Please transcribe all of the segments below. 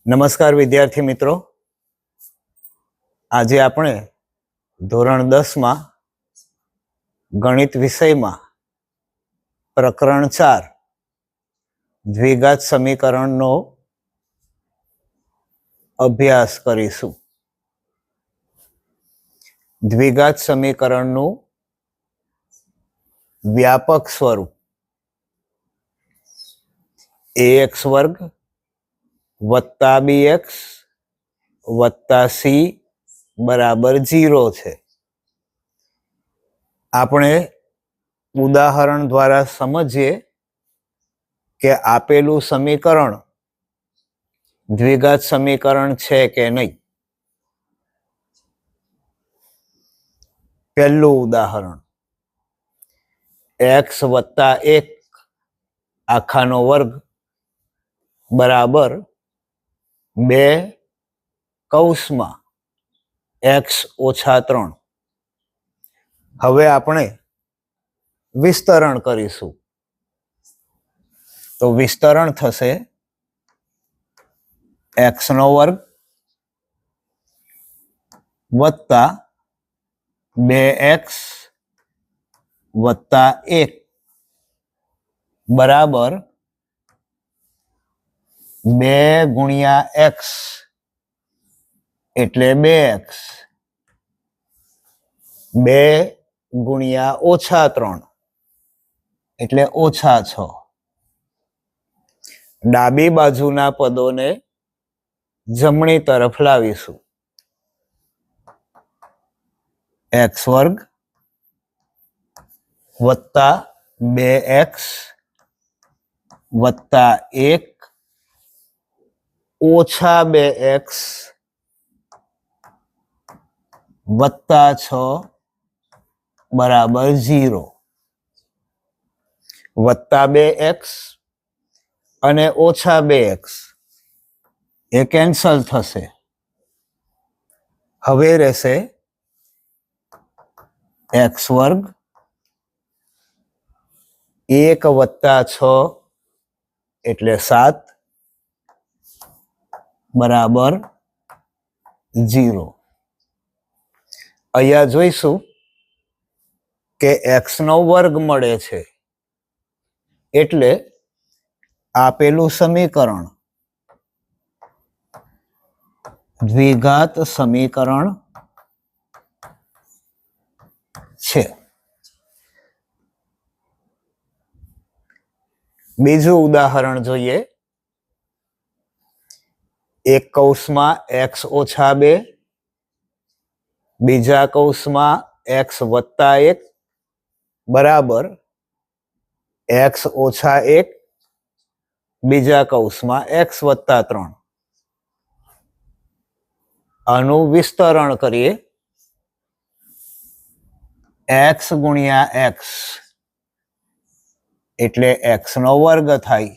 નમસ્કાર વિદ્યાર્થી મિત્રો, આજે આપણે ધોરણ 10માં ગણિત વિષયમાં પ્રકરણ 4 દ્વિઘાત સમીકરણનો અભ્યાસ કરીશું. દ્વિઘાત સમીકરણનું વ્યાપક સ્વરૂપ ax વર્ગ વત્તા bx વત્તા c બરાબર 0 છે. આપણે ઉદાહરણ દ્વારા સમજીએ કે આપેલું સમીકરણ દ્વિઘાત સમીકરણ છે કે નહીં. પહેલું ઉદાહરણ, x વત્તા 1 આખાનો વર્ગ બરાબર 2 કૌંસમાં x ઓછા 3. હવે આપણે વિસ્તરણ કરીશું. તો વિસ્તરણ થશે x નો વર્ગ વત્તા 2x વત્તા 1 બરાબર 2 ગુણ્યા x એટલે 2x, 2 ગુણ્યા ઓછા 3 એટલે ઓછા 6. ડાબી બાજુના પદોને જમણી તરફ લાવીશું. x વર્ગ વત્તા 2x વત્તા 1 ઓછા 2x વત્તા 6 બરાબર 0. વત્તા 2x અને ઓછા 2x એ કેન્સલ થશે. હવે રહેશે x વર્ગ 1 વત્તા 6 એટલે 7 બરાબર 0. અહીંયા જોઈશું કે x નો વર્ગ મળે છે એટલે આપેલું સમીકરણ દ્વિઘાત સમીકરણ છે. બીજું ઉદાહરણ જોઈએ. એક કૌંસમાં x ઓછા 2, બીજા કૌંસમાં x વત્તા 1 બરાબર x ઓછા 1, બીજા કૌંસમાં x વત્તા 3. આનું વિસ્તરણ કરીએ. x ગુણ્યા x એટલે x નો વર્ગ થાય.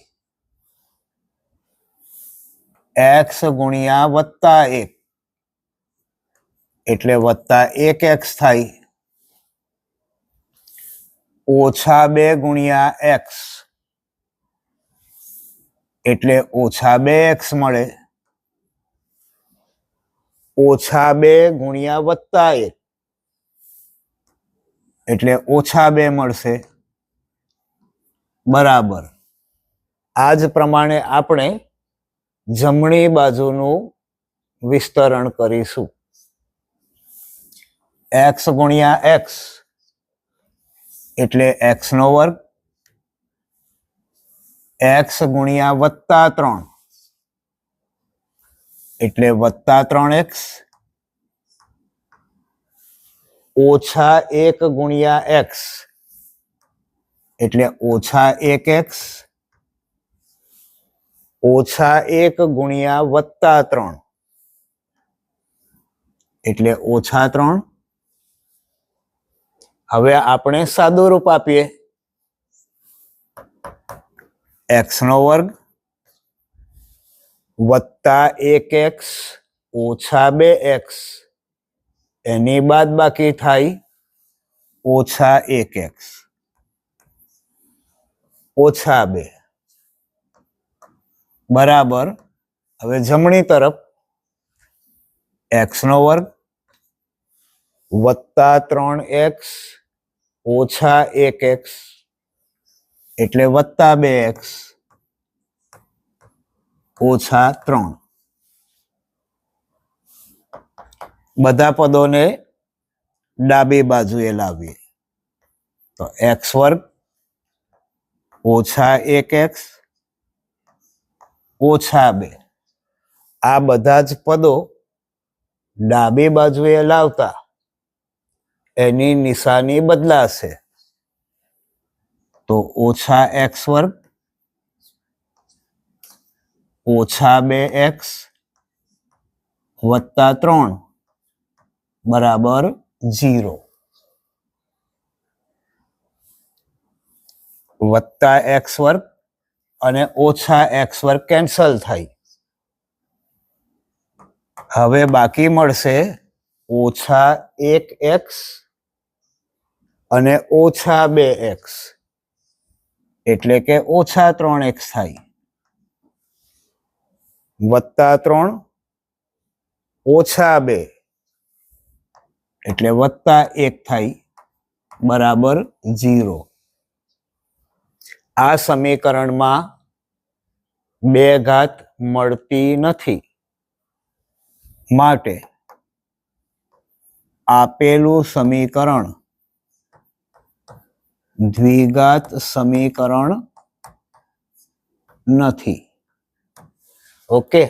x ગુણ્યા વત્તા 1 એટલે વત્તા 1x થાય. ઓછા 2 ગુણ્યા x એટલે ઓછા 2x મળે. ઓછા 2 ગુણ્યા વત્તા 1 એટલે ઓછા 2 મળશે બરાબર. આ જ પ્રમાણે આપણે જમણી બાજુનું વિસ્તરણ કરીશું. x ગુણ્યા x એટલે x નો વર્ગ, x ગુણ્યા વત્તા 3 એટલે વત્તા 3x, ઓછા 1 ગુણ્યા x એટલે ઓછા 1x, ઓછા 1 ગુણ્યા વત્તા 3 એટલે ઓછા 3. હવે આપણે સાદુરૂપ આપીએ. x નો વર્ગ વત્તા 1x ઓછા 2x એની બાદબાકી થાય ઓછા 1x ઓછા 2 બરાબર હવે જમણી તરફ x નો વર્ગ વત્તા 3x ઓછા 1x એટલે વત્તા 2x ઓછા 3. બધા પદોને ડાબી બાજુએ લાવીએ તો x વર્ગ ઓછા 1x ઓછા 2. આ બધા જ પદો ડાબી બાજુએ લાવતા એની નિશાની બદલાશે તો ઓછા x વર્ગ ઓછા 2x વત્તા 3 બરાબર 0. વત્તા x વર્ગ અને ઓછા x વર્ગ કેન્સલ થાય. હવે બાકી મળશે ઓછા 1x અને ઓછા 2x એટલે કે ઓછા 3x થાય. વત્તા 3 ઓછા 2 એટલે વત્તા 1 થાય બરાબર 0. આ સમીકરણમાં 2 ઘાત મળતી નથી માટે આપેલું સમીકરણ દ્વિઘાત સમીકરણ નથી. ઓકે.